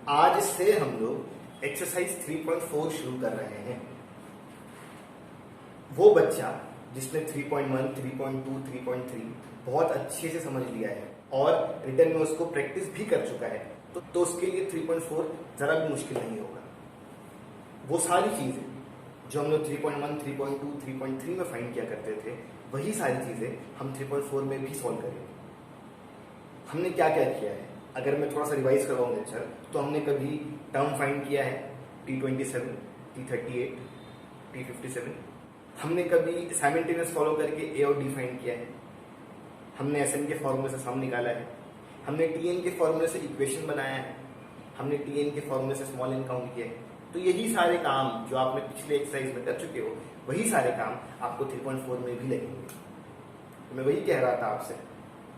आज से हम लोग एक्सरसाइज 3.4 शुरू कर रहे हैं। वो बच्चा जिसने 3.1, 3.2, 3.3 बहुत अच्छे से समझ लिया है और रिटर्न में उसको प्रैक्टिस भी कर चुका है, तो उसके लिए 3.4 जरा भी मुश्किल नहीं होगा। वो सारी चीजें जो हम लोग 3.1, 3.2, 3.3 में फाइंड किया करते थे, वही सारी चीजें हम 3.4 में भी सॉल्व करेंगे। हमने क्या क्या किया है, अगर मैं थोड़ा सा रिवाइज करवाऊँ लेक्चर, तो हमने कभी टर्म फाइंड किया है T27, T38, T57। हमने कभी साइमल्टेनियस फॉलो करके A और D फाइंड किया है। हमने SN के फॉर्मूले से सम निकाला है। हमने TN के फॉर्मूले से इक्वेशन बनाया है। हमने TN के फॉर्मूले से स्मॉल n काउंट किया है। तो यही सारे काम जो आपने पिछले एक्सरसाइज में कर चुके हो, वही सारे काम आपको 3.4 में भी लगेंगे। तो मैं वही कह रहा था आपसे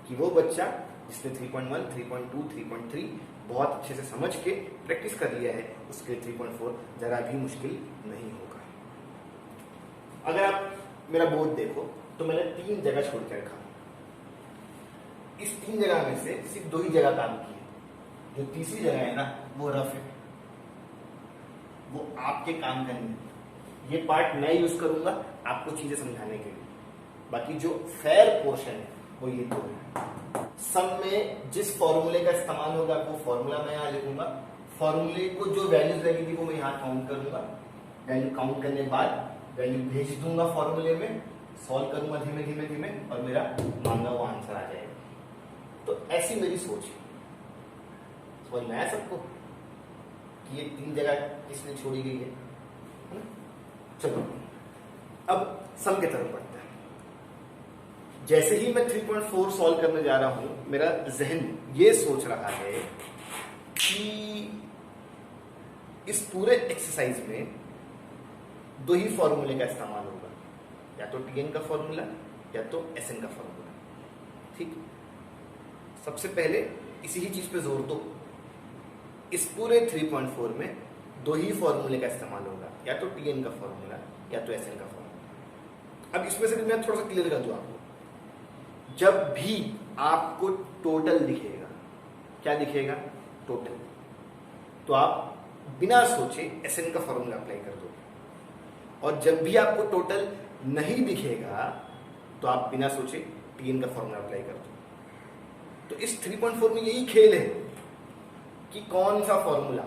कि वो बच्चा जिसने 3.1, 3.2, 3.3 बहुत अच्छे से समझ के प्रैक्टिस कर लिया है, उसके 3.4 जरा भी मुश्किल नहीं होगा। अगर आप मेरा बोर्ड देखो तो मैंने 3 जगह छोड़ के रखा। इस 3 जगह में से सिर्फ 2 ही जगह काम की है। जो तीसरी जगह है ना, वो रफ है, वो आपके काम का नहीं है। ये पार्ट मैं यूज करूंगा आपको चीजें समझाने के लिए। बाकी जो फेयर पोर्शन है वो ये 2 है। सम में जिस फॉर्मूले का इस्तेमाल होगा वो फॉर्मूला मैं यहाँ लिखूंगा। फॉर्मूले को जो वैल्यूज लगेगी वो मैं यहाँ काउंट करूंगा। वैल्यू काउंट करने के बाद वैल्यू भेज दूंगा फॉर्मूले में, सॉल्व करूंगा धीमे धीमे धीमे और मेरा मांगा हुआ आंसर आ जाएगा। तो ऐसी मेरी सोच है। समझ में आया सबको कि ये 3 जगह किसने छोड़ी गई है? चलो अब सम की तरफ बढ़ते हैं। जैसे ही मैं 3.4 सॉल्व करने जा रहा हूं, मेरा जहन ये सोच रहा है कि इस पूरे एक्सरसाइज में 2 ही फॉर्मूले का इस्तेमाल होगा, या तो TN का फॉर्मूला या तो SN का फॉर्मूला। ठीक, सबसे पहले इसी ही चीज पे जोर दो। इस पूरे 3.4 में 2 ही फॉर्मूले का इस्तेमाल होगा, या तो TN का फॉर्मूला या तो SN का फॉर्मूला। अब इसमें से भी मैं थोड़ा सा क्लियर कर दूं आपको। जब भी आपको टोटल दिखेगा, क्या दिखेगा? टोटल, तो आप बिना सोचे SN का फॉर्मूला अप्लाई कर दो। और जब भी आपको टोटल नहीं दिखेगा तो आप बिना सोचे TN का फॉर्मूला अप्लाई कर दो। तो इस 3.4 में यही खेल है कि कौन सा फॉर्मूला।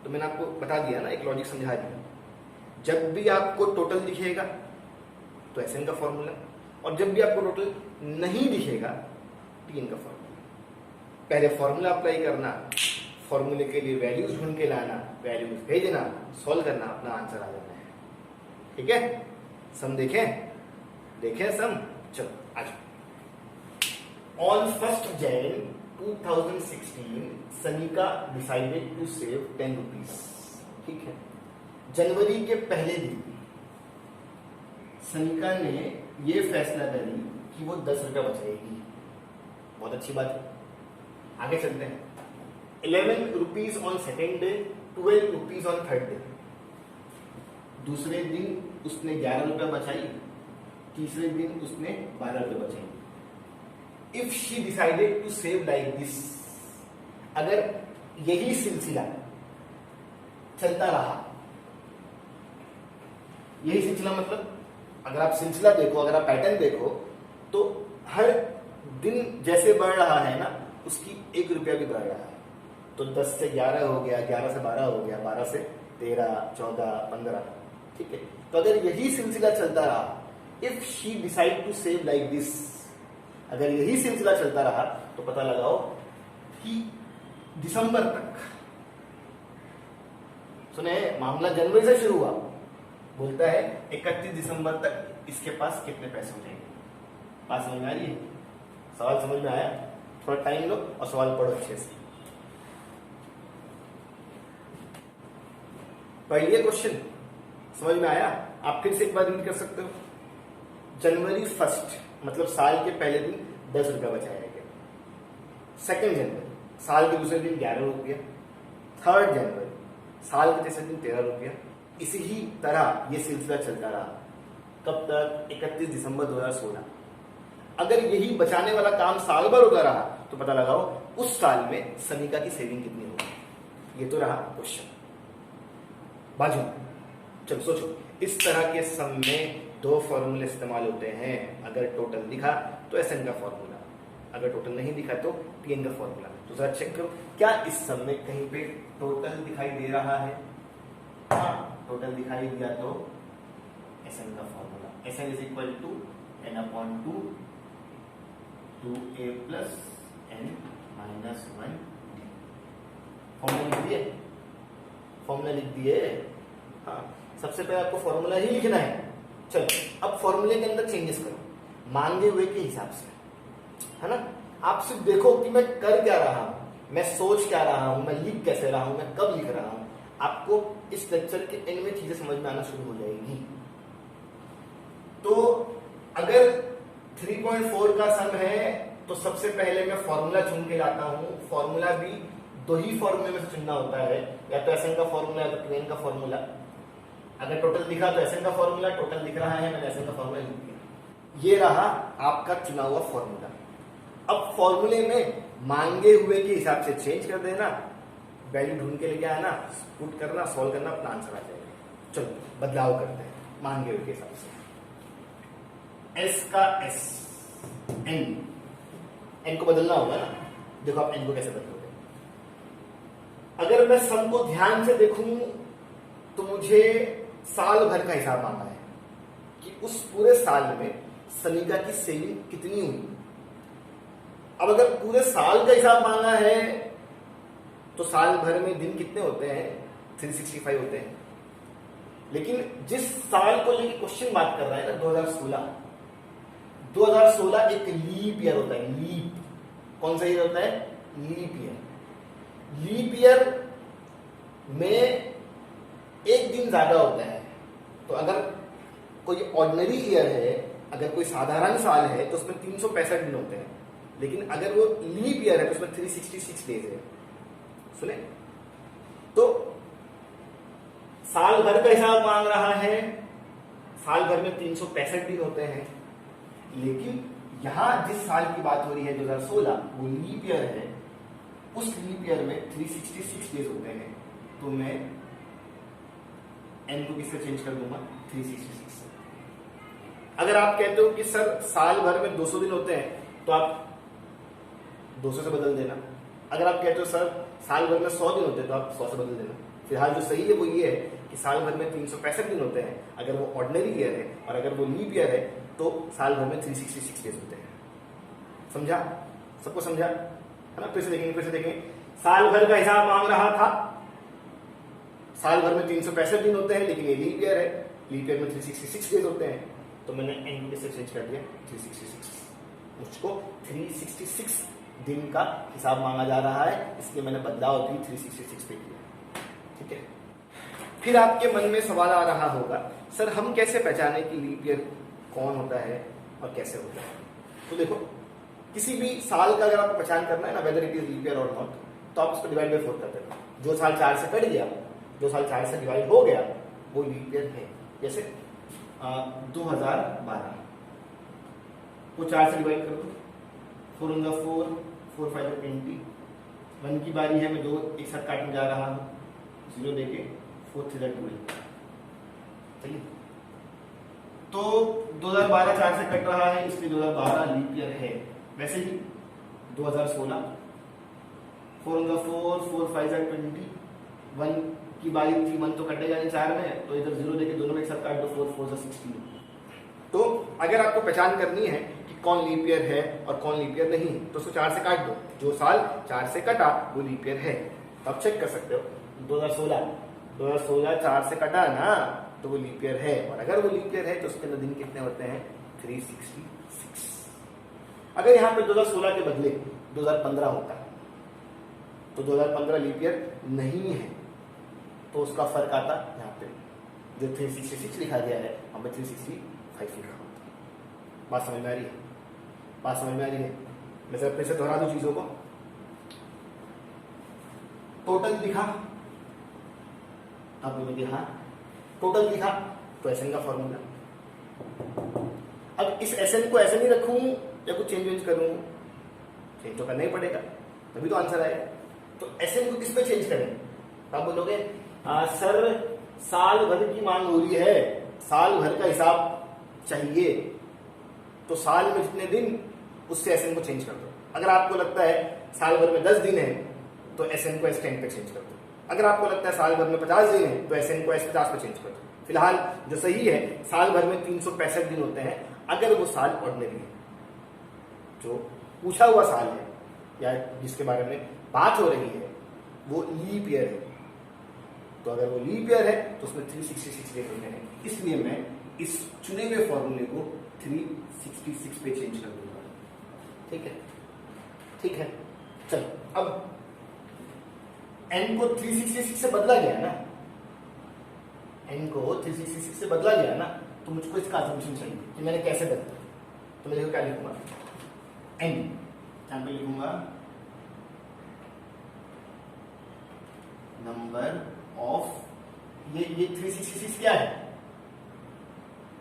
तो मैंने आपको बता दिया ना, एक लॉजिक समझा दिया। जब भी आपको टोटल दिखेगा तो SN का फॉर्मूला, और जब भी आपको टोटल नहीं दिखेगा TN का फॉर्मूला। पहले फॉर्मूला अप्लाई करना, फॉर्मूले के लिए वैल्यूज ढूंढ के लाना, वैल्यूज भेजना, सॉल्व करना, अपना आंसर आ जाना है। ठीक है, सम देखें सम। चलो आज on 1 Jan 2016 Sanika decided to save 10 rupees. ठीक है, जनवरी के पहले दिन सनिका ने ये फैसला करी कि वो 10 रुपया बचाएगी। बहुत अच्छी बात है, आगे चलते हैं। 11 rupees on second day, 12 rupees on third day. दूसरे दिन उसने 11 रुपया बचाई, तीसरे दिन उसने 12 रुपये बचाई। If she decided to save like this, अगर यही सिलसिला चलता रहा, यही सिलसिला मतलब अगर आप सिलसिला देखो, अगर आप पैटर्न देखो, तो हर दिन जैसे बढ़ रहा है ना, उसकी 1 रुपया भी बढ़ रहा है। तो 10 से 11 हो गया, 11 से 12 हो गया, 12 से 13, 14, 15। ठीक है, तो अगर यही सिलसिला चलता रहा, if she decide to save like this, अगर यही सिलसिला चलता रहा, तो पता लगाओ कि दिसंबर तक, सुने, मामला जनवरी से शुरू हुआ, बोलता है 31 दिसंबर तक इसके पास कितने पैसे हो जाएंगे। बात समझ में आ रही है? सवाल समझ में आया? थोड़ा टाइम लो और सवाल पढ़ो अच्छे से। पढ़िए क्वेश्चन, समझ में आया? आप फिर से एक बार रीड कर सकते हो। जनवरी 1 मतलब साल के पहले दिन 10 रुपया बचाया गया। 2 जनवरी साल के दूसरे दिन 11 रुपया। 3 जनवरी साल के तीसरे दिन 13 रुपया। इसी ही तरह ये सिलसिला चलता रहा। कब तक? 31 दिसंबर 2016। अगर यही बचाने वाला काम साल भर होता रहा, तो पता लगाओ उस साल में सनिका की सेविंग कितनी होगी। ये तो रहा क्वेश्चन। बाजू चलो सोचो, इस तरह के सम में दो फॉर्मूले इस्तेमाल होते हैं। अगर टोटल दिखा तो एसएन का फॉर्मूला, अगर टोटल नहीं दिखा तो टीएन का फॉर्मूला। तो जरा चेक करो क्या इस सम में कहीं पे टोटल दिखाई दे रहा है? हाँ, टोटल दिखाई दिया तो एसएन का formula, S N is equal to n upon two 2a plus n minus 1। Formula लिख दिए, फॉर्मूला लिख दिए। हाँ, सबसे पहले आपको फॉर्मूला ही लिखना है। चलो अब फॉर्मूले के अंदर चेंजेस करो मांगे हुए के हिसाब से, है ना। आप सिर्फ देखो कि मैं कर क्या रहा हूं, मैं सोच क्या रहा हूं, मैं लिख कैसे रहा हूं, मैं कब लिख रहा हूं। आपको इस लेक्चर के एंड में चीजें समझ में आना शुरू हो जाएगी। तो अगर 3.4 का सम है तो सबसे पहले मैं फॉर्मूला चुन के लाता हूं। फॉर्मूला भी दो ही फॉर्मूले में से चुनना होता है, या तो एसएन का फॉर्मूला या तो टीएन का फॉर्मूला। अगर टोटल दिखा तो एसएन का फॉर्मूला, टोटल दिख रहा है मैंने एसएन का फॉर्मूला लिख दिया। ये रहा आपका चुना हुआ फॉर्मूला। अब फॉर्मूले में मांगे हुए के हिसाब से चेंज कर देना, वैल्यू ढूंढ के लेके आना, पुट करना, सॉल्व करना, अपना आंसर आ जाएगा। चलो बदलाव करते हैं मांगे हुए के हिसाब से। एस का एस, एन को बदलना होगा ना। देखो आप एन को कैसे बदलोगे। अगर मैं सम को ध्यान से देखूं तो मुझे साल भर का हिसाब मांगा है कि उस पूरे साल में सनीका की सेविंग कितनी हुई। अब अगर पूरे साल का हिसाब मांगा है तो साल भर में दिन कितने होते हैं? 365 होते हैं। लेकिन जिस साल को लेकर क्वेश्चन बात कर रहा है ना, 2016 एक लीप ईयर होता है। लीप कौन सा ईयर होता है? Leap year. लीप ईयर में एक दिन ज्यादा होता है। तो अगर कोई ऑर्डिनरी ईयर है, अगर कोई साधारण साल है तो उसमें 365 दिन होते हैं। लेकिन अगर वो लीप ईयर है तो उसमें 366 डेज है। सुने, तो साल भर का हिसाब मांग रहा है। साल भर में 365 दिन होते हैं। लेकिन यहां जिस साल की बात हो रही है 2016, वो लीप ईयर है। उस लीप ईयर में 366 डेज होते हैं। तो मैं एन को किससे चेंज कर दूंगा? 366 से। अगर आप कहते हो कि सर साल भर में 200 दिन होते हैं तो आप 200 से बदल देना। अगर आप कहते हो सर साल भर में 100 दिन होते हैं तो आप 100 से बदल देना। फिलहाल जो सही है वो ये है कि साल भर में 365 दिन होते हैं अगर वो ऑर्डिनरी ईयर है, और अगर वो लीप ईयर है तो साल भर में 366 डेज होते हैं। समझा? सबको समझा है ना? फिर से देखेंगे। साल भर का हिसाब मांग रहा था। साल भर में 365 दिन होते हैं, लेकिन ये लीप ईयर है। लीप ईयर में 366 डेज होते हैं। तो मैंने एन से चेंज कर दिया 366। मुझको 366 दिन का हिसाब मांगा जा रहा है, इसलिए मैंने बदलाव भी 366 पे किया। ठीक है। फिर आपके मन में सवाल आ रहा होगा, सर हम कैसे पहचाने कि लीप ईयर कौन होता है और कैसे होता है? तो देखो, किसी भी साल का अगर आपको पहचान करना है ना, whether it is leap year और नॉट, तो आप उसको डिवाइड बाय 4 कर देना। जो साल 4 से कट गया, जो साल 4 से डिवाइड हो गया, वो लीप ईयर है। जैसे 2012 को 4 से डिवाइड कर दो, 4 × 4, 4 × 5 = 20। 1 की बारी है, मैं 2 एक साथ काटने जा रहा हूँ, 0 देके 4 × 3 = 12। चलिए, तो 2012 4 से कट रहा है, इसलिए 2012 लीप ईयर है। वैसे ही 2016 4 × 4, 4 × 5 = 20। 1 की बारी थी, 1 तो कटेगा नहीं 4 में, तो इधर 0 देके दोनों में एक साथ काट दो, 4 × 4 = 16। तो अगर आपको पहचान करनी है कि कौन लीप ईयर है और कौन लीप ईयर नहीं, तो उसको 4 से काट दो। जो साल 4 से कटा वो लीप ईयर है। तो आप चेक कर सकते हो, 2016 4 से कटा ना, तो वो लीप ईयर है। और अगर वो लीप ईयर है तो उसके अंदर दिन कितने होते हैं? 366। अगर यहाँ पे 2016 के बदले 2015 होता तो 2015 लीप ईयर नहीं है, तो उसका फर्क आता यहाँ पे, जो 366 लिखा गया है हमें 365 लिखा होता। बात समझ में आ रही है? बात समझ में आ रही है? मैं फिर से दोहरा दूं चीजों को। टोटल दिखा, अब मुझे हाँ टोटल दिखा तो एसएन का फॉर्मूला। अब इस एसएन को ऐसे नहीं रखूं या कुछ चेंज करूं? चेंज तो करना ही पड़ेगा, तभी तो आंसर आएगा। तो एसएन को किस पे चेंज करें? आप बोलोगे सर साल भर की मांग हो रही है, साल भर का हिसाब चाहिए, तो साल में जितने दिन उससे एसएन को चेंज कर दो। अगर आपको लगता है साल भर में 10 दिन है तो एसएन को S10 पे चेंज कर दो। अगर आपको लगता है साल भर में 50 दिन है तो एसएन को S50 पे चेंज कर दो। फिलहाल जो सही है, साल भर में 365 दिन होते हैं अगर वो साल ऑर्डिनरी है। जो पूछा हुआ साल है या जिसके बारे में बात हो रही है वो लीप ईयर है, तो अगर वो लीप ईयर है तो उसमें 366 डेज होते हैं। इसलिए मैं इस चुने हुए फॉर्मूले को 366 पे चेंज कर दूंगा। ठीक है, ठीक है। चलो अब n को 366 से बदला गया ना, n को 366 से बदला गया ना, तो मुझको इसका असम्पशन चाहिए कि मैंने कैसे बदला। तो मैं देखो क्या लिखूंगा, n यहां पे लिखूंगा नंबर ऑफ, ये 366 क्या है,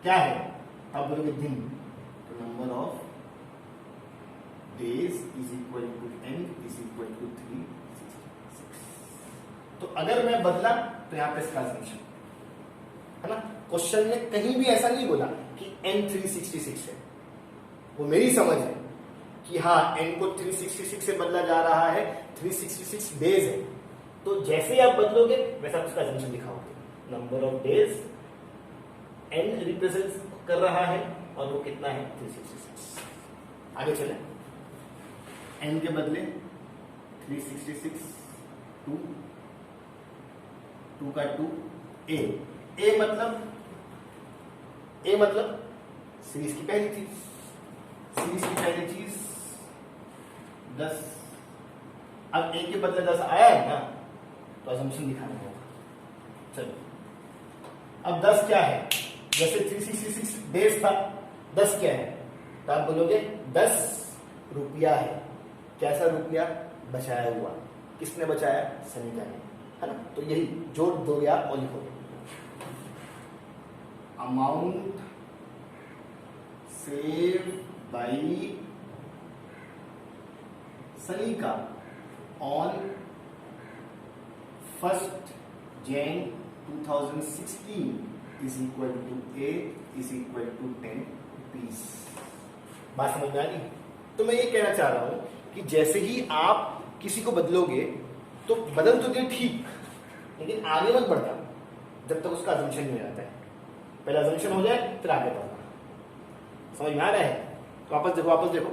क्या है आप बोलोगे दिन, तो number of days is equal to n is equal to 366। तो अगर मैं बदला तो यहां पे इसका असम्पशन है ना। क्वेश्चन ने कहीं भी ऐसा नहीं बोला कि n 366 है, वो मेरी समझ है कि हाँ n को 366 से बदला जा रहा है, 366 डेज है। तो जैसे ही आप बदलोगे वैसा उसका असम्पशन दिखाओगे। Number of days n represent कर रहा है और वो कितना है 366। आगे चले, n के बदले 366 2 का 2 a मतलब सीरीज की पहली चीज, सीरीज की पहली चीज 10। अब a के बदले 10 आया है ना, तो असम्पशन दिखाना होगा। चलो अब 10 क्या है, जैसे 366 डेज था, 10 क्या है, तो आप बोलोगे 10 रुपया है। कैसा रुपया, बचाया हुआ। किसने बचाया, सनीता ने, है ना। तो यही जोड़ दो या और लिखो, amount save by Sanika on 1 Jan 2016 is equal to A is equal to 10 rupees. बात समझ में आ गई। तो मैं ये कहना चाह रहा हूं कि जैसे ही आप किसी को बदलोगे तो बदल तो दे ठीक, लेकिन आगे मत बढ़ना जब तक उसका असम्पशन नहीं हो जाता है। पहले असम्पशन हो जाए फिर आगे बढ़ना। समझ में आ रहा है। तो वापस देखो,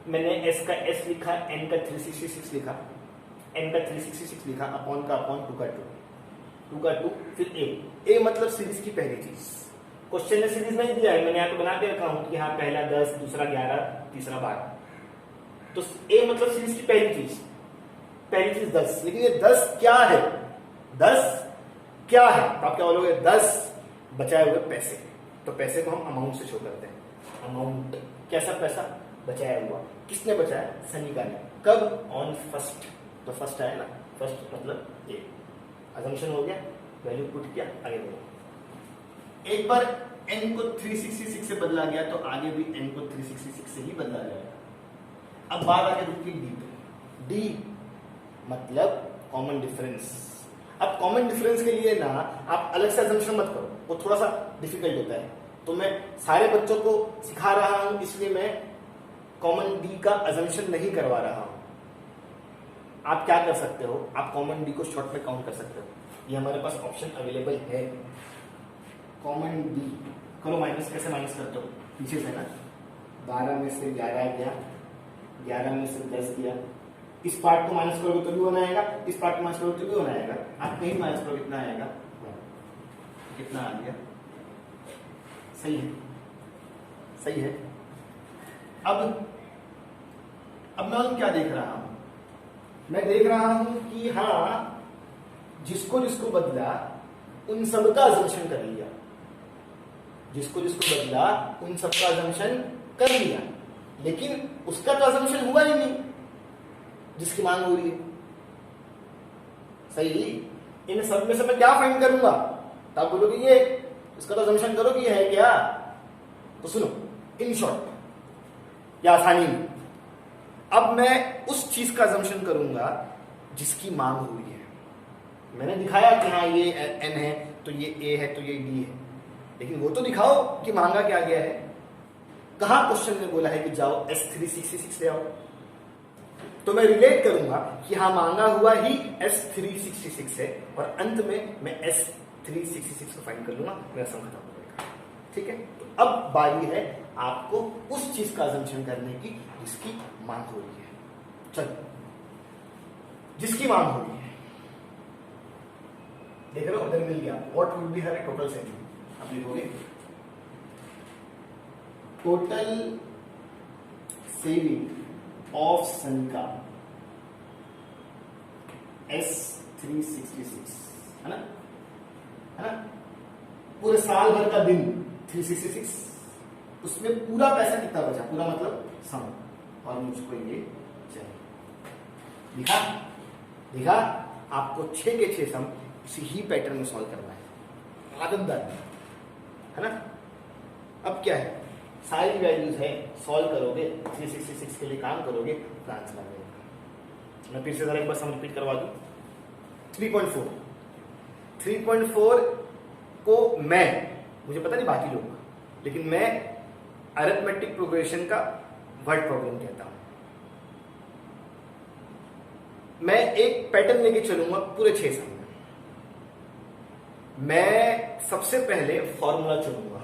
मैंने s का s लिखा, n का 366 लिखा, n का 366 लिखा, अपॉन का अपॉन, 2 का 2, फिर a मतलब सीरीज की पहली चीज। क्वेश्चन ने सीरीज नहीं दिया है, मैंने यहाँ पे बना के रखा हूं कि हाँ पहला 10, दूसरा 11, तीसरा 12। तो a मतलब सीरीज की पहली चीज 10। लेकिन ये 10 क्या है, 10 क्या है, तो आप क्या बोलोगे, 10 बचाए हुए पैसे। तो पैसे को हम अमाउंट से शो करते हैं। अमाउंट कैसा पैसा, बचाया हुआ। किसने बचाया, सनीका ने। कब, ऑन 1, तो 1 आया ना, 1 मतलब a। असम्पशन हो गया, वैल्यू पुट किया, आगे बढ़ो। एक बार n को 366 से बदला गया तो आगे भी n को 366 से ही बदला जाएगा। अब बात आगे रुकी d पे। d मतलब कॉमन डिफरेंस। अब कॉमन डिफरेंस के लिए ना आप अलग से असम्पशन मत करो, वो थोड़ा सा डिफिकल्ट होता है। तो मैं सारे बच्चों को सिखा रहा हूं, इसलिए मैं कॉमन d का असम्पशन नहीं करवा रहा हूं। आप क्या कर सकते हो, आप कॉमन d को शॉर्ट में काउंट कर सकते हो। ये हमारे पास ऑप्शन अवेलेबल है। कॉमन d करो, माइनस कैसे माइनस करते हो, पीछे से ना। 12 में से 11 गया, 11 में से 10 गया। इस पार्ट को माइनस करोगे तो भी होना आएगा, इस पार्ट को माइनस करोगे तो भी होना आएगा। आप कहीं माइनस करोगे कितना आएगा, कितना आ गया, सही है, सही है। अब मैं क्या देख रहा हूं, मैं देख रहा हूं कि हाँ जिसको जिसको बदला उन सबका असम्पशन कर लिया, जिसको जिसको बदला उन सबका असम्पशन कर लिया, लेकिन उसका तो असम्पशन हुआ ही नहीं जिसकी मांग हो रही है। सही, इन सब में से मैं क्या फाइंड करूंगा, तो आप बोलोगे ये, इसका तो असम्पशन करो कि ये है क्या। तो सुनो, इन शॉर्ट या आसानी में, अब मैं उस चीज का असम्पशन करूंगा जिसकी मांग हुई है। मैंने दिखाया कि हाँ ये n है तो ये a है तो ये d है, लेकिन वो तो दिखाओ कि मांगा क्या गया है। कहाँ क्वेश्चन में बोला है कि जाओ S366 ले आओ, तो मैं रिलेट करूंगा कि हाँ मांगा हुआ ही S366 है और अंत में मैं S366 को फाइंड कर लूंगा, मेरा सम खत्म हो जाएगा। ठीक है, तो अब बारी है आपको उस चीज का अजम्पशन करने की जिसकी मांग हो रही है। चलो, जिसकी मांग हो रही है, देख रहे हो उधर मिल गया। What would be her total saving? आप लिखोगे total saving of Sanika S366, है ना, है ना, पूरे साल भर का दिन 366, उसमें पूरा पैसा कितना बचा, पूरा मतलब सम, और मुझको ये चाहिए। लिखा लिखा, आपको 6 के 6 सम इसी ही पैटर्न में सॉल्व करना है, आदतदार है ना। अब क्या है, सारी वैल्यूज है, सॉल्व करोगे 366 के लिए काम करोगे तो आंसर आ जाएगा। मैं फिर से जरा एक बार सम रिपीट करवा दूं। 3.4 को मैं, मुझे पता नहीं बाकी लोग, लेकिन मैं अरिथमेटिक प्रोग्रेशन का वर्ड प्रॉब्लम कहता हूं। मैं एक पैटर्न लेके चलूंगा पूरे 6 सम में। मैं सबसे पहले फॉर्मूला चुनूंगा।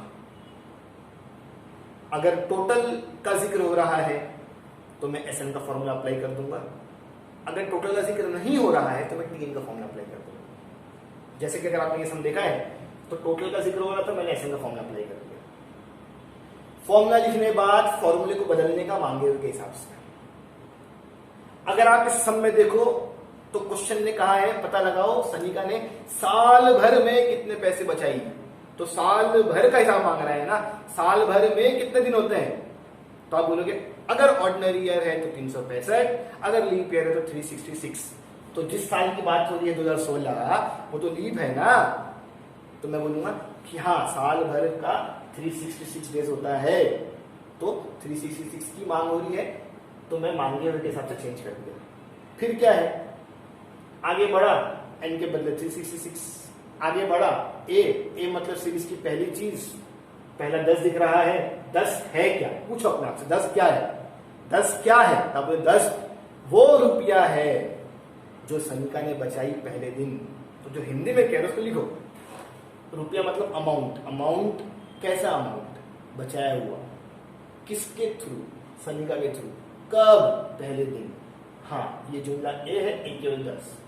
अगर टोटल का जिक्र हो रहा है तो मैं SN का फॉर्मूला अप्लाई कर दूंगा, अगर टोटल का जिक्र नहीं हो रहा है तो मैं TN का फॉर्मूला अप्लाई कर दूंगा। जैसे कि अगर आपने ये सम देखा है तो टोटल का जिक्र हो रहा था, मैंने SN का फॉर्मूला अप्लाई कर दिया। फॉर्मूला लिखने के बाद फॉर्मूले को बदलने का मांगे हुए के हिसाब से। अगर आप इस सम में देखो तो क्वेश्चन ने कहा है पता लगाओ सनिका ने साल भर में कितने पैसे बचाई, तो साल भर का हिसाब मांग रहा है ना, साल भर में कितने दिन होते हैं, तो आप बोलोगे अगर ऑर्डिनरी ईयर है तो 365, अगर लीप ईयर है तो 366। तो जिस साल की बात हो रही है 2016, वो तो लीप है ना, तो मैं बोलूंगा कि हाँ साल भर का 366 डेज होता है, तो 366 की मांग हो रही है, तो मैं मांगे हुए के हिसाब से चेंज कर दिया। फिर क्या है, आगे बढ़ा, n के बदले 366, आगे बढ़ा, a मतलब सीरीज की पहली चीज, पहला 10 दिख रहा है, 10 है क्या, पूछो अपने आप से 10 क्या है, 10 क्या है, तब 10 वो रुपया है जो सनिका ने बचाई पहले दिन। तो जो हिंदी में कह रहे हो उसको लिखो, रुपया मतलब अमाउंट, अमाउंट कैसा अमाउंट, बचाया हुआ, किसके थ्रू, सनिका के थ्रू, कब, पहले दिन। हाँ ये जुमला ए है, ए केवल 10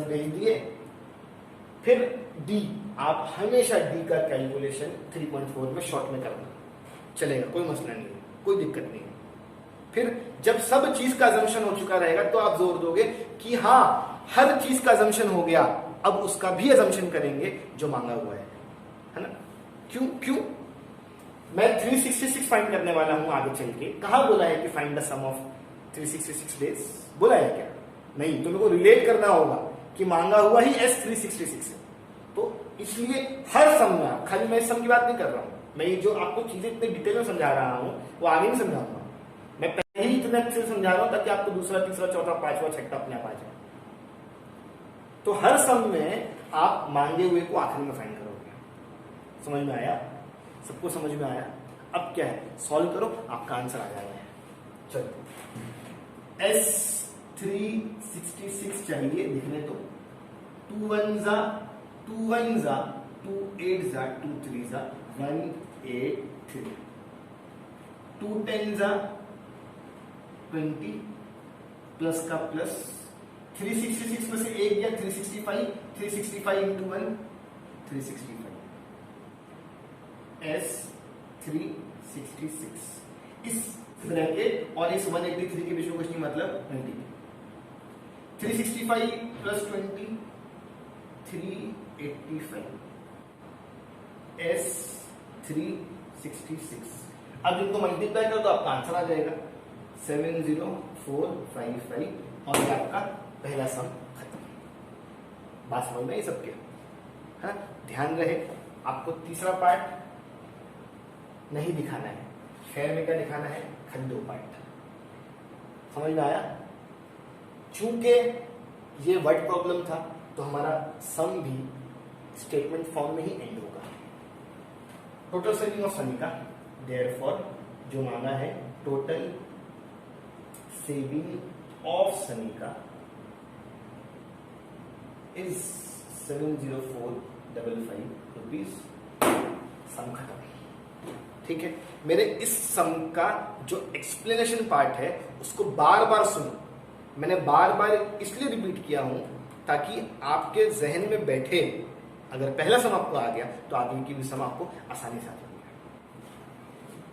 भेज दिए। फिर डी, आप हमेशा डी का कैलकुलेशन 3.4 में शॉर्ट में करना, चलेगा, कोई मसला नहीं है, कोई दिक्कत नहीं है। फिर जब सब चीज का अजम्पशन हो चुका रहेगा तो आप जोर दोगे कि हाँ हर चीज का अजम्पशन हो गया, अब उसका भी अजम्पशन करेंगे जो मांगा हुआ है ना। क्यों मैं 366 फाइंड करने वाला हूं आगे चल के। कहां बोला है कि find the sum of 366 days, बोला है क्या? नहीं, तो मेरे को रिलेट करना होगा कि मांगा हुआ ही S366 है। तो इसलिए हर सम में, खाली मैं इस सम की बात नहीं कर रहा हूं, मैं ये जो आपको चीजें इतने डिटेल में समझा रहा हूं वो आगे नहीं समझाऊंगा, मैं पहले ही इतने अच्छे से समझा रहा हूं ताकि आपको दूसरा, तीसरा, चौथा, पांचवा, छठा अपने आप आ जाए। तो हर सम में आप मांगे हुए को आखिरी में फाइंड करोगे। समझ में आया? सबको समझ में आया? अब क्या है, सॉल्व करो, आपका आंसर आ जाएगा। चलो S366 चाहिए, लिखने तो 2 1 जा 2 1 जा 2 8 जा 2 3 जा 183, 2 10 जा 20 प्लस का प्लस, 366 में से एक गया 365, 365 इंटू 1 365, S366। इस ब्रैकेट और इस 183 के बीच में कुछ नहीं, मतलब 20, 365 प्लस 20 385, S366। अब इनको मल्टीप्लाई करो तो आपका आंसर आ जाएगा 70455, और ये आपका पहला सम खत्म। बात समझ में ये सबके, है? ध्यान रहे आपको तीसरा पार्ट नहीं दिखाना है, शेयर में क्या दिखाना है, खाली 2 पार्ट। समझ में आया? चूंकि ये वर्ड प्रॉब्लम था तो हमारा सम भी स्टेटमेंट फॉर्म में ही एंड होगा। Total saving of Sanika, therefore जो मांगा है total saving of Sanika is 70455 rupees. Sum खत्म। ठीक है, मेरे इस सम का जो एक्सप्लेनेशन पार्ट है उसको बार बार सुनो। मैंने बार बार इसलिए रिपीट किया हूं ताकि आपके जहन में बैठे, अगर पहला सम आपको आ गया तो आगे की भी सम आपको आसानी से आ जाएगी।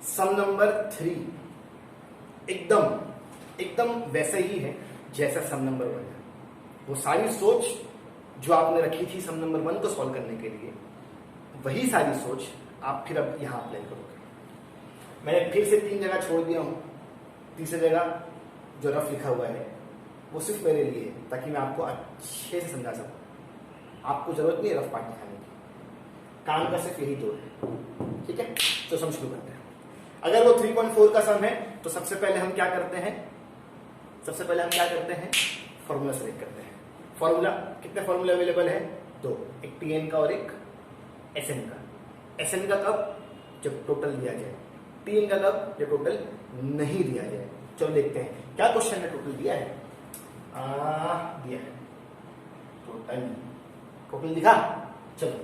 सम नंबर 3 एकदम वैसा ही है जैसा सम नंबर 1 है। वो सारी सोच जो आपने रखी थी सम नंबर 1 को सॉल्व करने के लिए, वही सारी सोच आप फिर अब यहां अप्लाई करोगे। मैंने फिर से 3 जगह छोड़ दिया हूं। तीसरी जगह जो रफ लिखा हुआ है वो सिर्फ मेरे लिए है ताकि मैं आपको अच्छे से समझा सकूं। आपको जरूरत नहीं है रफ पार्ट दिखाने की, काम का सिर्फ यही 2 है। ठीक है, तो सम शुरू करते हैं। अगर वो 3.4 का सम है तो सबसे पहले हम क्या करते हैं, फॉर्मूला सेलेक्ट करते हैं। फॉर्मूला, कितने फॉर्मूले अवेलेबल है? 2, एक टीएन का और एक एसएन का। एसएन का कब? जब टोटल दिया जाए। टीएन का कब? जब टोटल नहीं दिया जाए। चलो देखते हैं क्या क्वेश्चन में टोटल दिया है। दिया है टोटल दिखा। चलो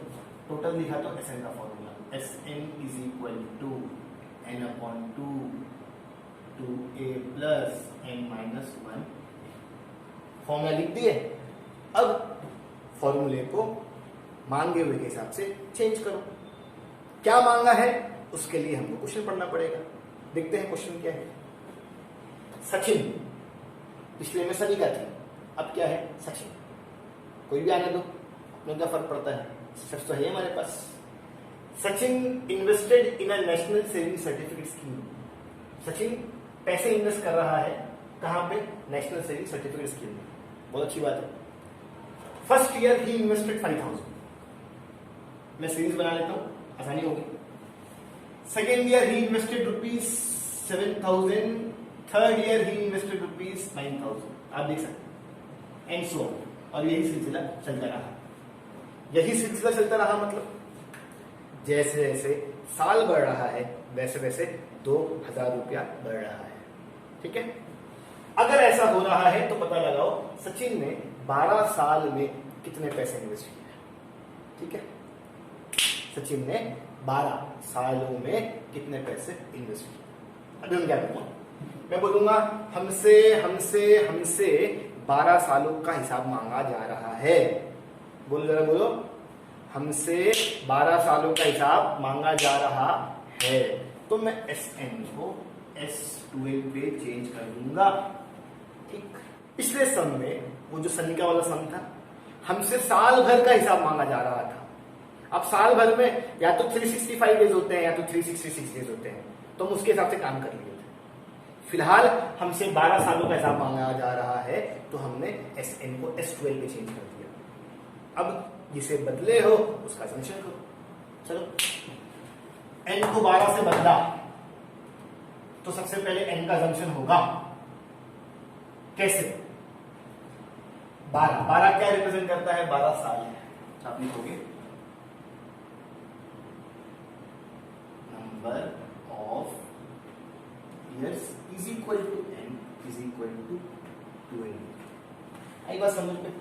टोटल दिखा तो एसएन का formula S N is equal to n upon 2 2a plus n minus 1। Formula लिख दिए। अब फॉर्मूले को मांगे हुए के हिसाब से चेंज करो। क्या मांगा है उसके लिए हमको क्वेश्चन पढ़ना पड़ेगा। देखते हैं क्वेश्चन क्या है। सचिन, पिछले में सनी का थी, अब क्या है? सचिन। कोई भी आने दो, अपने क्या फर्क पड़ता है, सच तो है हमारे पास। Sachin invested in a national saving certificate scheme. Sachin पैसे इन्वेस्ट कर रहा है कहां पे? नेशनल सेविंग सर्टिफिकेट स्कीम में। बहुत अच्छी बात है। फर्स्ट ईयर ही इन्वेस्टेड 5000। मैं सीरीज बना लेता हूं, आसानी होगी। सेकेंड ईयर ही इन्वेस्टेड ₹7,000। थर्ड ईयर ही इन्वेस्टेड ₹9,000। आप देख सकते हैं एंड सो ऑन। और यही सिलसिला चलता रहा। मतलब जैसे जैसे साल बढ़ रहा है वैसे वैसे 2,000 रुपया बढ़ रहा है। ठीक है, अगर ऐसा हो रहा है तो पता लगाओ सचिन ने 12 साल में कितने पैसे इन्वेस्ट किए। ठीक है, सचिन ने 12 सालों में कितने पैसे इन्वेस्ट किए। अभी हम क्या करूंगा, मैं बोलूंगा हमसे 12 सालों का हिसाब मांगा जा रहा है। बोलो, हमसे 12 सालों का हिसाब मांगा जा रहा है। तो मैं एसएन को S12 पे चेंज कर दूंगा। ठीक, पिछले सम में वो जो सनिका वाला सम था, हमसे साल भर का हिसाब मांगा जा रहा था। अब साल भर में या तो 365 डेज होते हैं या तो 366 डेज होते हैं, तो हम उसके हिसाब से काम कर लिए थे। फिलहाल हमसे 12 सालों का हिसाब मांगा जा रहा है तो हमने एसएन को S12 पे चेंज कर दिया। अब जिसे बदले हो उसका समेशन करो। चलो, n को 12 से बदला तो सबसे पहले n का समेशन होगा। कैसे? 12 क्या रिप्रेजेंट करता है? 12 साल है। आप लिखोगे number of years is equal to n is equal to 20। आई बात समझ में?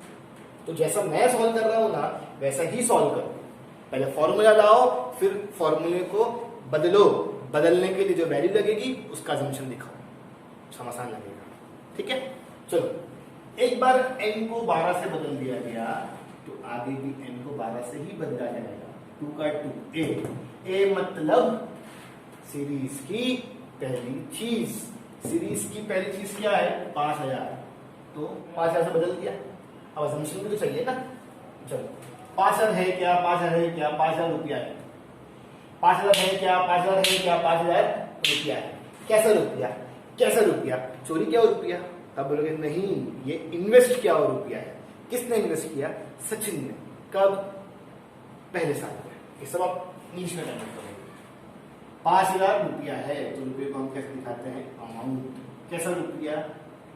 तो जैसा मैं सॉल्व कर रहा हूं ना वैसा ही सॉल्व करो। पहले फॉर्मूला लाओ, फिर फॉर्मूले को बदलो। बदलने के लिए जो वैल्यू लगेगी उसका असम्पशन दिखाओ, समासान लगेगा। ठीक है, चलो एक बार n को 12 से बदल दिया गया तो आगे भी n को 12 से ही बदला जाएगा। 2 का 2 a मतलब सीरीज की पहली चीज। सीरीज की पहली चीज क्या है? 5000। तो 5000 से बदल दिया। अब असम्पशन भी तो चाहिए ना। चलो 5000 है क्या? 5000 है क्या? 5000 रुपया है। 5000 है क्या? 5000 है क्या? 5000 रुपया है। कैसा रुपया? कैसा रुपया? चोरी क्या हो रुपया? अब बोलोगे नहीं, ये इन्वेस्ट क्या हो रुपया है। किसने इन्वेस्ट किया? सचिन ने। कब? पहले साल में। ये सब आप इंग्लिश में करना पड़ेगा। 5000 रुपया है तो रुपये को हम कैसे दिखाते हैं? अमाउंट। कैसा रुपया?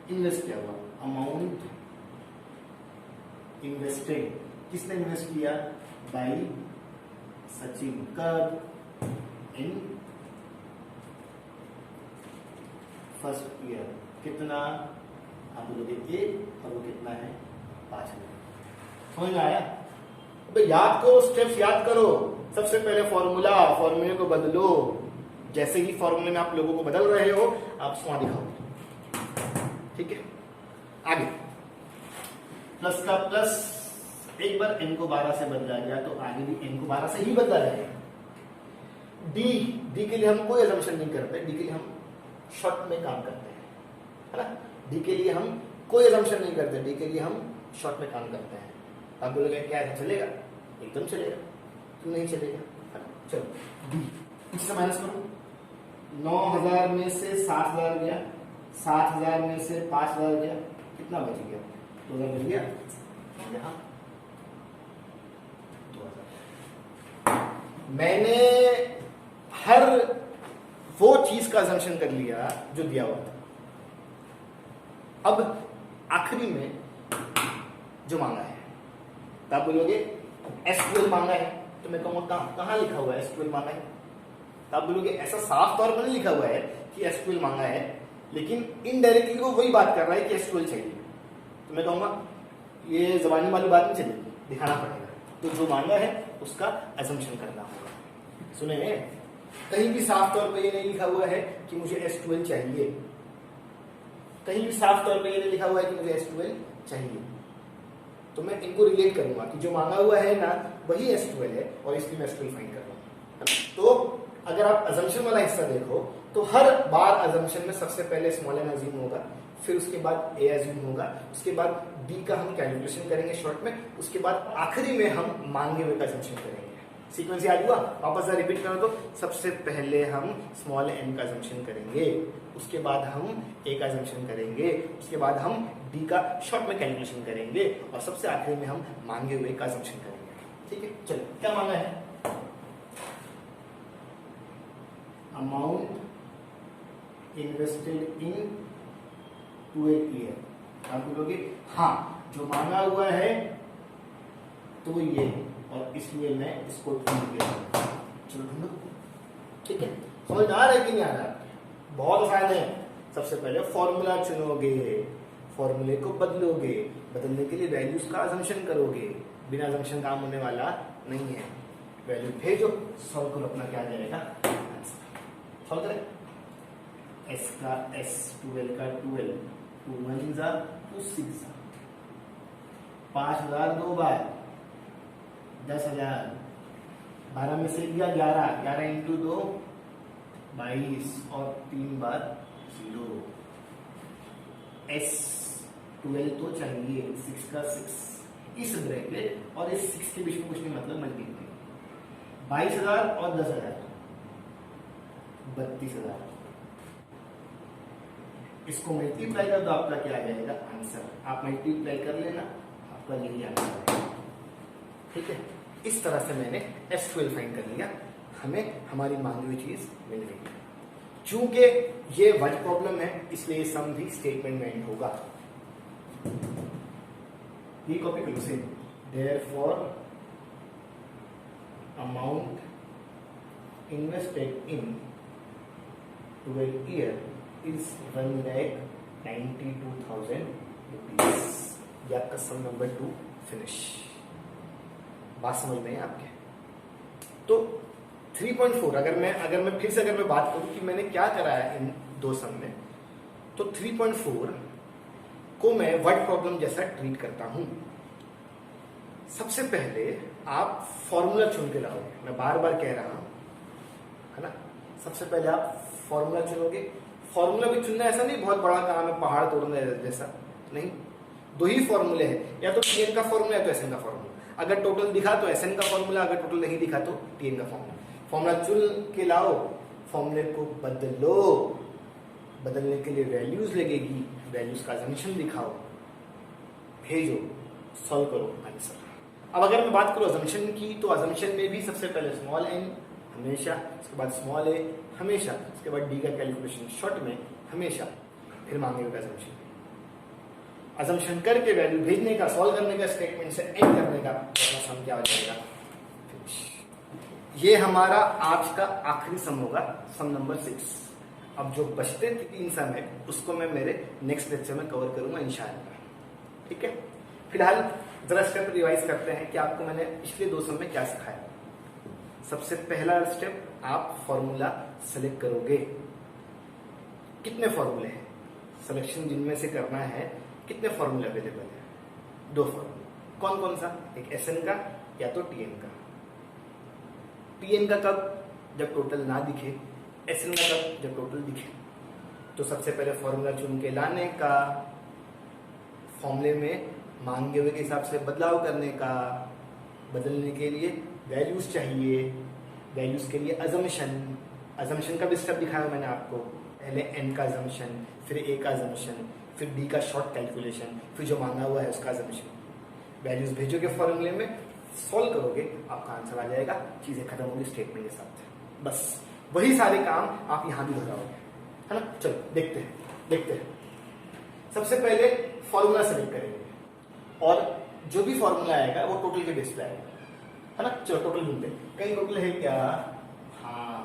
इन्वेस्ट किया हुआ अमाउंट इन्वेस्टेड, किसने इन्वेस्ट किया? बाय सचिन। कब? In first year. कितना? आप बोलोगे 1 और वो कितना है? 5,000। समझ में आया? अबे याद करो, स्टेप्स याद करो। सबसे पहले फॉर्मूले को बदलो। जैसे ही फॉर्मूले में आप लोगों को बदल रहे हो, आप वहां दिखाओ। ठीक है, आगे प्लस का प्लस, एक बार n को 12 से बदला गया तो आगे भी n को 12 से ही बदला जाएगा। डी के लिए हम कोई assumption नहीं करते, डी के लिए हम शॉर्ट में काम करते हैं, है ना। डी के लिए हम कोई assumption नहीं करते, डी के लिए हम शॉर्ट में काम करते हैं। आप बोलोगे क्या ऐसा चलेगा? एकदम चलेगा, क्यों नहीं चलेगा? चलो डी इससे माइनस करो। 9,000 में से 7,000 गया, 7,000 में से 5,000 गया, कितना बच गया? 2,000 बच गया। यहाँ 2,000। मैंने हर वो चीज का assumption कर लिया जो दिया हुआ था। अब आखिरी में जो मांगा है, तो आप बोलोगे SQL मांगा है, तो मैं कहूंगा कहां लिखा हुआ है SQL मांगा है? तो आप बोलोगे ऐसा साफ तौर पर नहीं लिखा हुआ है कि SQL मांगा है, लेकिन इनडायरेक्टली वो वही बात कर रहा है कि SQL चाहिए। तो मैं कहूंगा ये जबानी वाली बात नहीं चलेगी, दिखाना पड़ेगा। तो जो मांगा है उसका assumption करना होगा। सुने, कहीं भी साफ तौर पे ये नहीं लिखा हुआ है कि मुझे SQL चाहिए, कहीं भी साफ तौर पे ये नहीं लिखा हुआ है कि मुझे SQL चाहिए। तो मैं इनको रिलेट करूंगा कि जो मांगा हुआ है ना वही SQL है, और इसलिए मैं SQL फाइंड कर रहा हूं। तो अगर आप assumption वाला हिस्सा देखो तो हर बार assumption में सबसे पहले स्मॉल n अज्यूम होगा, फिर उसके बाद a अज्यूम होगा, उसके बाद d का हम कैलकुलेशन करेंगे शॉर्ट में, उसके बाद आखिरी में हम मांगे हुए का assumption करेंगे। सीक्वेंस याद हुआ? वापस से रिपीट करो तो सबसे पहले हम स्मॉल n का assumption करेंगे, उसके बाद हम a का assumption करेंगे, उसके बाद हम d का शॉर्ट में कैलकुलेशन करेंगे, और सबसे आखिरी में हम मांगे हुए का assumption करेंगे। ठीक है, चलो क्या मांगा है? Amount invested in 12 year. आप बोलोगे हाँ, जो मांगा हुआ है तो ये, और इसलिए मैं इसको ढूंढ गया। चलो ढूंढो। ठीक है, समझ आ रहा है कि नहीं आ रहा? बहुत आसान है। सबसे पहले फॉर्मूला चुनोगे, फॉर्मूले को बदलोगे, बदलने के लिए वैल्यूज का assumption करोगे। बिना assumption काम होने वाला नहीं है। वैल्यू भेजो, सॉल्व करो, अपना क्या जाएगा सॉल्व करें। s का s, 12 का 12, 2 1 जा 2 6, 5,000 दो बार 10,000, 12 में से दिया 11, 11 इंटू 2 22, और 3 बार 0। s 12 तो चाहिए, 6 का 6, इस ब्रैकेट और इस 6 के बीच में कुछ नहीं, मतलब मल्टीप्लाई। 22,000 और 10,000 32,000। इसको मल्टीप्लाई कर दो, आपका क्या आ जाएगा आंसर। आप मल्टीप्लाई कर लेना, आपका यही आंसर है। ठीक है, इस तरह से मैंने S12 फाइंड कर लिया, हमें हमारी मांगी हुई चीज मिल गई। चूंकि ये वर्ड प्रॉब्लम है, इसलिए सम भी स्टेटमेंट में एंड होगा। ये कॉपी करो से, therefore amount invested in 12 year is 1,92,000 rupees। ये आपका सम नंबर 2 फिनिश। बात समझ में है आपके? तो 3.4 अगर मैं फिर से बात करूं कि मैंने क्या करा है इन दो सम में, तो 3.4 को मैं वर्ड प्रॉब्लम जैसा ट्रीट करता हूं। सबसे पहले आप फॉर्मूला चुन के लाओगे, मैं बार बार कह रहा हूं, है ना। सबसे पहले आप फॉर्मूला चुनोगे। फॉर्मूला भी चुनना ऐसा नहीं बहुत बड़ा काम है, पहाड़ तोड़ना जैसा नहीं। 2 ही फॉर्मूले हैं, या तो टीएन का फॉर्मूला या तो एसएन का फॉर्मूला। अगर टोटल दिखा तो एसएन का फॉर्मूला, अगर टोटल नहीं दिखा तो टीएन का फॉर्मूला। फॉर्मूला चुन के लाओ, फॉर्मूले को बदलो, बदलने के लिए वैल्यूज लगेगी, वैल्यूज का assumption दिखाओ, भेजो, सॉल्व करो आंसर। अब अगर मैं बात करूं assumption की, तो assumption में भी सबसे पहले स्मॉल n हमेशा, उसके बाद स्मॉल a हमेशा, उसके बाद d का कैलकुलेशन शॉर्ट में हमेशा, फिर मांगे हुए assumption। अजम्पशन करके वैल्यू भेजने का, सॉल्व करने का, स्टेटमेंट से एंड करने का, अपना सम क्या हो जाएगा, फिनिश। ये हमारा आज का आखिरी सम होगा, सम नंबर 6। अब जो बचते 3 सम है उसको मैं मेरे नेक्स्ट लेक्चर में कवर करूंगा इंशाअल्लाह। ठीक है, फिलहाल जरा स्टेप रिवाइज करते हैं कि आपको मैंने पिछले 2 सम में क्या सिखाया। सबसे पहला स्टेप, आप फॉर्मूला सेलेक्ट करोगे। कितने फॉर्मूले हैं सिलेक्शन जिनमें से करना है, कितने फॉर्मूले अवेलेबल है? 2 फॉर्मूले। कौन कौन सा? एक एसएन का या तो टीएन का। टीएन का कब? जब टोटल ना दिखे। एसएन का कब? जब टोटल दिखे। तो सबसे पहले फॉर्मूला चुन के लाने का, फॉर्मूले में मांगे हुए के हिसाब से बदलाव करने का, बदलने के लिए वैल्यूज चाहिए, वैल्यूज के लिए अजम्पशन का भी स्टेप दिखाया मैंने आपको। पहले एन का अजम्पशन, फिर ए का अजम्पशन, फिर डी का शॉर्ट कैलकुलेशन, फिर जो मांगा हुआ है उसका अजम्पशन। वैल्यूज भेजोगे फॉर्मूले में, सॉल्व करोगे, आपका आंसर आ जाएगा, चीजें खत्म होगी स्टेटमेंट के साथ। बस वही सारे काम आप यहां भी दोहराओगे, है ना। चलो देखते हैं। सबसे पहले फॉर्मूला सेलेक्ट करेंगे और जो भी फॉर्मूला आएगा वो टोटल के बेस पे आएगा, है ना। चलो टोटल ढूंढते हैं, कहीं टोटल है क्या? हाँ,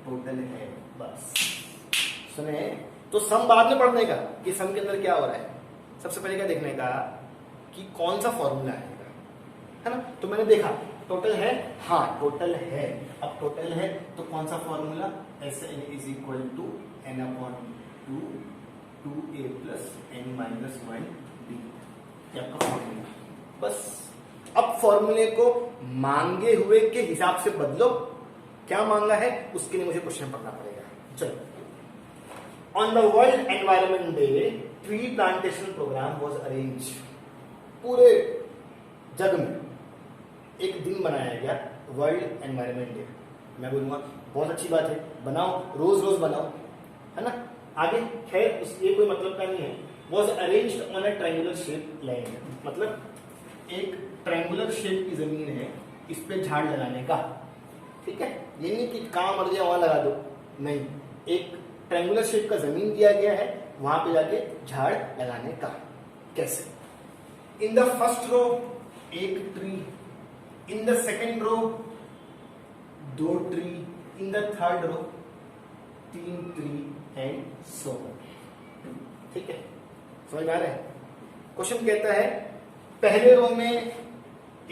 टोटल है। बस सुने, तो सम बाद में पढ़ने का कि सम के अंदर क्या हो रहा है। सबसे पहले क्या देखने का कि कौन सा फॉर्मूला आएगा, है ना। तो मैंने देखा टोटल है, हाँ टोटल है। अब टोटल है तो कौन सा formula? S N is equal to n upon 2a plus n minus 1b, ये आपका फॉर्मूला। बस अब फॉर्मूले को मांगे हुए के हिसाब से बदलो। क्या मांगा है उसके लिए मुझे क्वेश्चन पढ़ना पड़ेगा। चलो, on the world environment day tree plantation program was arrange. पूरे जग में एक दिन बनाया गया वर्ल्ड एनवायरमेंट डे। मैं बोलूंगा बहुत अच्छी बात है, बनाओ, रोज रोज बनाओ, है ना। आगे खैर ये कोई मतलब का नहीं है। Was arranged on a triangular shape land, मतलब एक ट्रायंगुलर शेप की जमीन है, इस पे झाड़ लगाने का। ठीक है, ये नहीं कि कहां मर जाए वहां लगा दो, नहीं, एक ट्रायंगुलर शेप का जमीन दिया गया है, वहां पे जाके झाड़ लगाने का। कैसे? इन द फर्स्ट रो एक tree, in the second row 2 tree, in the third row 3 tree and so. ठीक है, समझ में आ रहा है? क्वेश्चन कहता है पहले रो में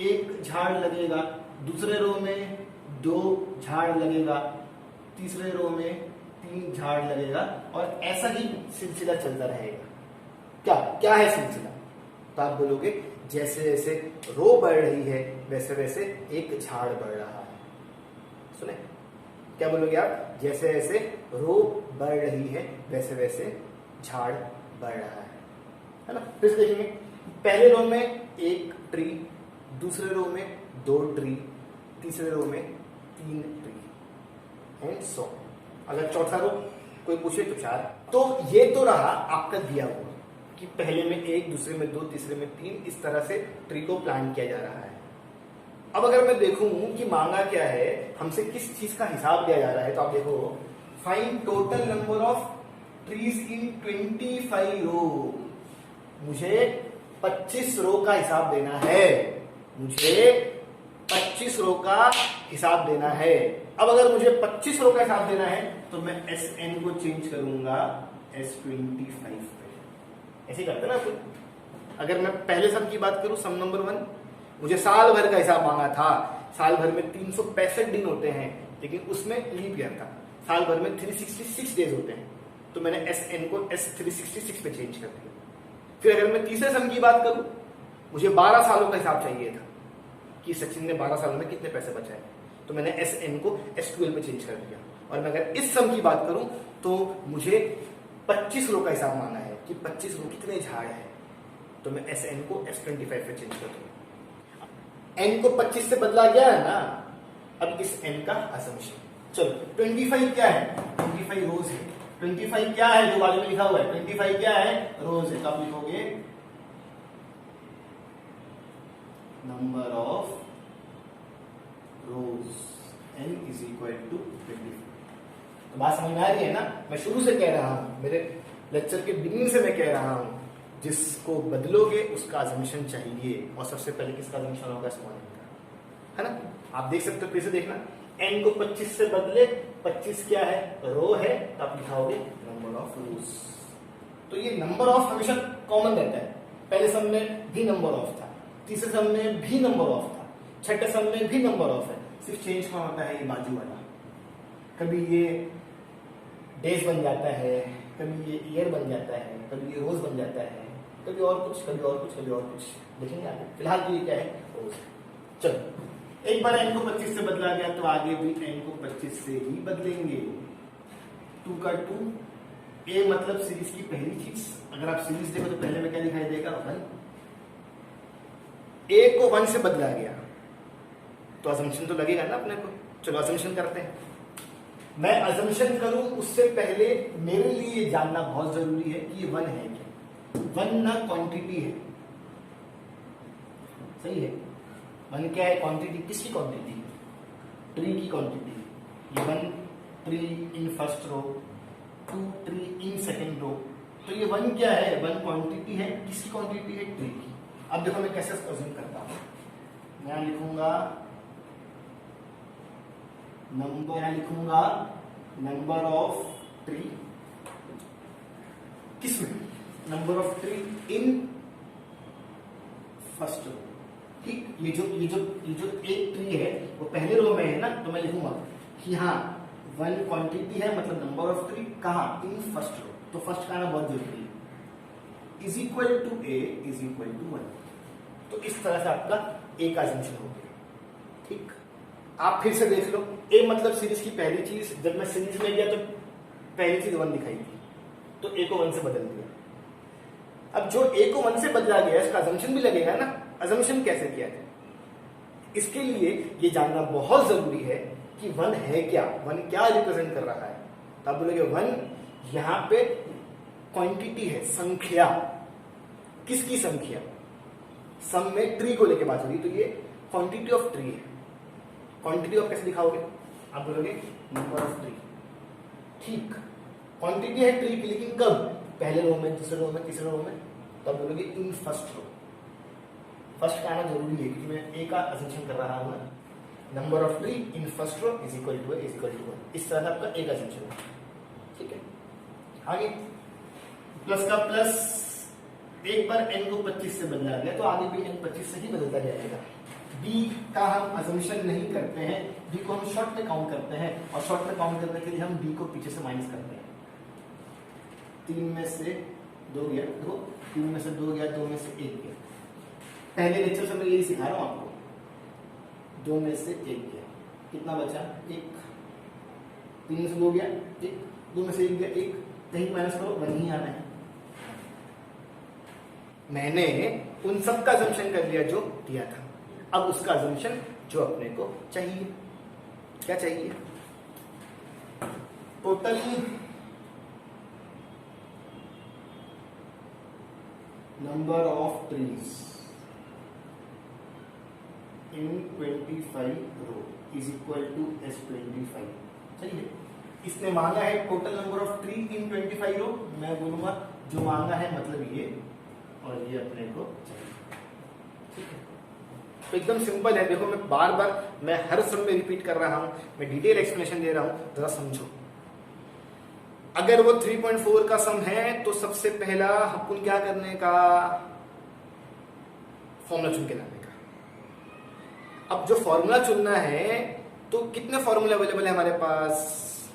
1 झाड़ लगेगा, दूसरे रो में 2 झाड़ लगेगा, तीसरे रो में 3 झाड़ लगेगा, और ऐसा ही सिलसिला चलता रहेगा। क्या क्या है सिलसिला? तो आप बोलोगे जैसे जैसे रो बढ़ रही है वैसे वैसे एक झाड़ बढ़ रहा है। सुने, क्या बोलोगे आप? जैसे जैसे रो बढ़ रही है वैसे वैसे झाड़ बढ़ रहा है ना। फिर देखेंगे, पहले रो में 1 ट्री, दूसरे रो में 2 ट्री, तीसरे रो में 3 ट्री एंड सो। अगर चौथा रो कोई पूछे तो 4। तो ये तो रहा आपका दिया हुआ कि पहले में 1, दूसरे में 2, तीसरे में 3, इस तरह से ट्री को प्लान किया जा रहा है। अब अगर मैं देखूं कि मांगा क्या है, हमसे किस चीज का हिसाब दिया जा रहा है, तो आप देखो, find total number of trees in 25 रो। मुझे 25 रो का हिसाब देना है, मुझे 25 रो का हिसाब देना है। अब अगर मुझे 25 रो का हिसाब देना है तो मैं एस एन को चेंज करूंगा S25 पे। ऐसे करते ना कुछ। अगर मैं पहले सम की बात करूं, सम नंबर 1, मुझे साल भर का हिसाब मांगा था। साल भर में 365 दिन होते हैं, लेकिन उसमें लीप ईयर था। साल भर में 366 डेज होते हैं, तो मैंने एस एन को S366 पे चेंज कर दिया। फिर अगर मैं तीसरे सम की बात करूं, मुझे 12 सालों का हिसाब चाहिए था कि सचिन ने 12 सालों में कितने पैसे बचाए, तो मैंने एस एन को S12 पे चेंज कर दिया। और मैं अगर इस सम की बात करूं तो मुझे 25 रो का हिसाब मांगा है कि 25 रो कितने झाड़ है, तो मैं एस एन को S25 पे चेंज कर दूंगा। एन को 25 से बदला गया है ना, अब इस एन का असम्पशन। चलो 25 क्या है? 25 रोज है। 25 क्या है जो बाजू में लिखा हुआ है? 25 क्या है? रोज है। तो आप लिखोगे number of rows n is equal to 25। तो बात समझ में आ रही है ना? मैं शुरू से कह रहा हूं, मेरे लेक्चर के बिगिनिंग से मैं कह रहा हूं जिसको बदलोगे उसका अजम्पशन चाहिए, और सबसे पहले किसका अजम्पशन होगा? स्मॉल एन का, है ना। आप देख सकते हो, फिर से देखना, एन को 25 से बदले, 25 क्या है? रो है, तो आप लिखाओगे नंबर ऑफ रोज। तो ये नंबर ऑफ हमेशा कॉमन रहता है, पहले सम में भी नंबर ऑफ था, तीसरे सम में भी नंबर ऑफ था, छठे सम में भी नंबर ऑफ है, सिर्फ चेंज कौन होता है? ये बाजू वाला। कभी ये डेज बन जाता है, कभी ये ईयर बन जाता है, कभी ये रोज बन जाता है, कभी और कुछ, कभी और कुछ, कभी और कुछ, देखेंगे आगे। फिलहाल तो ये क्या है? रोज। चलो, एक बार एन को 25 से बदला गया तो आगे भी एन को 25 से ही बदलेंगे। 2 का 2, ए मतलब सीरीज की पहली चीज। अगर आप सीरीज देखो तो पहले में क्या दिखाई देगा? 1। ए को 1 से बदला गया तो अजम्पशन तो लगेगा ना अपने को। चलो अजम्पशन करते हैं। मैं अजम्पशन करूं उससे पहले मेरे लिए ये जानना बहुत जरूरी है कि ये 1 है क्या। 1 ना क्वांटिटी है, सही है। 1 क्या है? क्वांटिटी। किसकी क्वांटिटी? ट्री की क्वांटिटी। ये 1 tree in first row, 2 tree in second row. तो ये 1 क्या है? 1 क्वांटिटी है। किसकी क्वांटिटी है? ट्री की। अब देखो मैं कैसे अज्यूम करता हूं। मैं लिखूंगा नंबर ऑफ ट्री। किसमें? Number of tree in first row. ठीक, ये जो एक ट्री है वो पहले रो में है ना, तो मैं लिखूंगा कि हाँ 1 क्वांटिटी है, मतलब नंबर ऑफ ट्री कहाँ? In first row. तो फर्स्ट का आना बहुत जरूरी है। Is equal to A is equal to 1। तो इस तरह से आपका ए का अजम्पशन हो गया। ठीक, आप फिर से देख लो। ए मतलब सीरीज की पहली चीज। जब मैं सीरीज में गया तो पहली चीज 1 दिखाई थी, तो ए को 1 से बदल दिया। अब जो ए को 1 से बदला गया इसका अजम्पशन भी लगेगा ना। अजम्पशन कैसे किया जाए, इसके लिए ये जानना बहुत जरूरी है कि 1 है क्या, 1 क्या रिप्रेजेंट कर रहा है। तो आप बोलोगे 1 यहां पे क्वांटिटी है, संख्या। किसकी संख्या? सम में ट्री को लेके बात हो रही, तो ये क्वांटिटी ऑफ ट्री है। क्वांटिटी ऑफ कैसे दिखाओगे? आप बोलोगे नंबर ऑफ ट्री। ठीक, क्वांटिटी है ट्री की, लेकिन कब? पहले रो में, दूसरे रो में, तीसरे रो में। तब बोलोगे इन फर्स्ट रो। फर्स्ट का आना जरूरी है क्योंकि मैं ए का अजम्पशन कर रहा हूं। Number of tree in first row is equal to 1। इस तरह से आपका ए का अजम्पशन है। ठीक है, आगे प्लस का प्लस। एक बार एन को 25 से बदला गया तो आगे भी एन 25 से ही बदलता जाएगा। बी का हम अजम्पशन नहीं करते हैं, बी को हम शॉर्ट में काउंट करते हैं, और शॉर्ट में काउंट करने के लिए हम बी को पीछे से माइनस करते हैं। 3 में से 2 गया, 2, 3 में से 2 गया, 2 में से 1 गया। पहले लेक्चर से मैं यही सिखा रहा हूं आपको। 2 में से 1 गया, कितना बचा? 1। 3 में से 2 गया, 1, 2 में से 1 गया, 1। कहीं माइनस करो, 1 ही आना है। मैंने उन सब का अजम्पशन कर लिया जो दिया था। अब उसका अजम्पशन जो अपने को चाहिए, क्या चाहिए? Total number of trees in 25 row is equal to S25। सही है। इसने मांगा है total number of tree in 25 row. मैं बोलूंगा जो मांगा है मतलब ये, और ये अपने को चाहिए। ठीक है, तो एकदम सिंपल है। देखो मैं बार बार मैं हर सम में रिपीट कर रहा हूं, मैं डिटेल एक्सप्लेनेशन दे रहा हूं, जरा समझो। अगर वो 3.4 का सम है तो सबसे पहला अपन क्या करने का? फॉर्मूला चुन के लाने का। अब जो फॉर्मूला चुनना है तो कितने फॉर्मूले अवेलेबल है हमारे पास?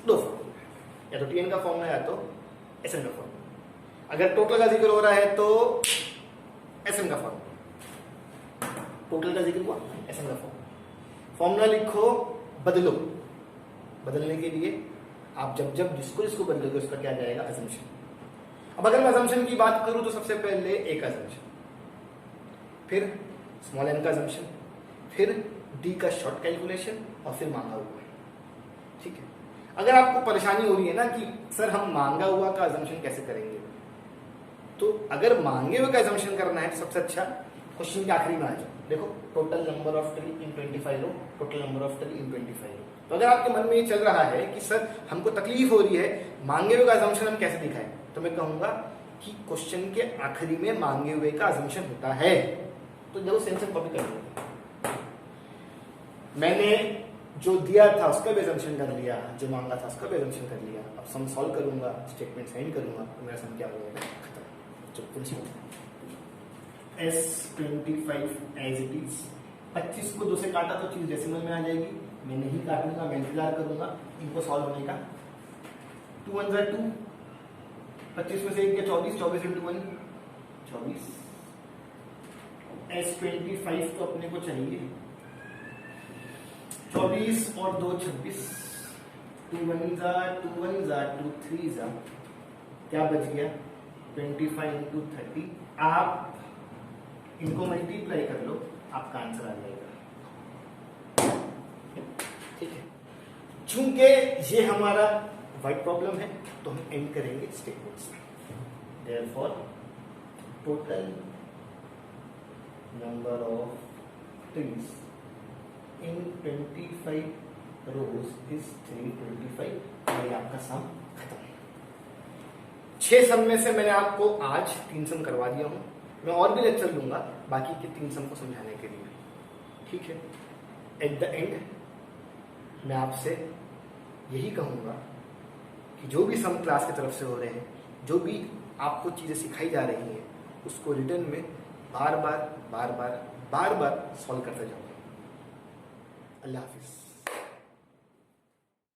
2 फॉर्मूला, या तो टीएन का फॉर्मूला या तो एसएन का फॉर्मूला। अगर टोटल का जिक्र हो रहा है तो एसएन का फॉर्मूला। टोटल का जिक्र हुआ, एसएन का फॉर्मूला। फॉर्मूला लिखो, बदलो। बदलने के लिए आप जब जिसको बदलोगे उसका क्या जाएगा? अजम्पशन। अब अगर मैं अजम्पशन की बात करूं तो सबसे पहले ए का अजम्पशन, फिर स्मॉल एन का अजम्पशन, फिर डी का शॉर्ट कैलकुलेशन, और फिर मांगा हुआ। ठीक है, अगर आपको परेशानी हो रही है ना कि सर हम मांगा हुआ का अजम्पशन कैसे करेंगे, तो अगर मांगे हुए का अजम्पशन करना है तो सबसे अच्छा क्वेश्चन के आखिरी में आ जाओ। देखो total number of tree in 25 row, total number of tree in 25 row. तो अगर आपके मन में ये चल रहा है कि सर हमको तकलीफ हो रही है, मांगे हुए का अजम्पशन हम कैसे दिखाएं, तो मैं कहूंगा कि क्वेश्चन के आखिरी में मांगे हुए का अजम्पशन होता है। तो जब सेंस एंड कॉपी कर लिया, मैंने जो दिया था उसका भी अजम्पशन कर लिया, जो मांगा था उसका भी अजम्पशन कर लिया। अब सम सॉल्व करूंगा, स्टेटमेंट साइन करूंगा, तो मेरा सम क्या हो जाएगा, खत्म। चलो S25 एज इट इज। 25 को 2 से काटा तो चीज डेसिमल में आ जाएगी, मैं नहीं काटूंगा, मैं इंतजार करूंगा इनको सॉल्व होने का। 2 1 2, 25 में से 1 गया 24, 24 इंटू 1 24। S25 तो अपने को चाहिए 24 और 2 26, 2 1 जा 2 1 जा 2 3 जा, क्या बच गया 25 इंटू 30। आप इनको मल्टीप्लाई कर लो, आपका आंसर आ जाएगा। ठीक है, चूंकि ये हमारा वर्ड प्रॉब्लम है तो हम एंड करेंगे statements. Therefore total number of trees in 25 rows is 325। और ये आपका सम खत्म। 6 सम में से मैंने आपको आज 3 सम करवा दिया हूं। मैं और भी लेक्चर लूंगा बाकी के 3 सम को समझाने के लिए। ठीक है, एट द एंड मैं आपसे यही कहूंगा कि जो भी सम क्लास की तरफ से हो रहे हैं, जो भी आपको चीजें सिखाई जा रही हैं, उसको रिटर्न में बार बार सॉल्व करते जाओ। अल्लाह हाफिज।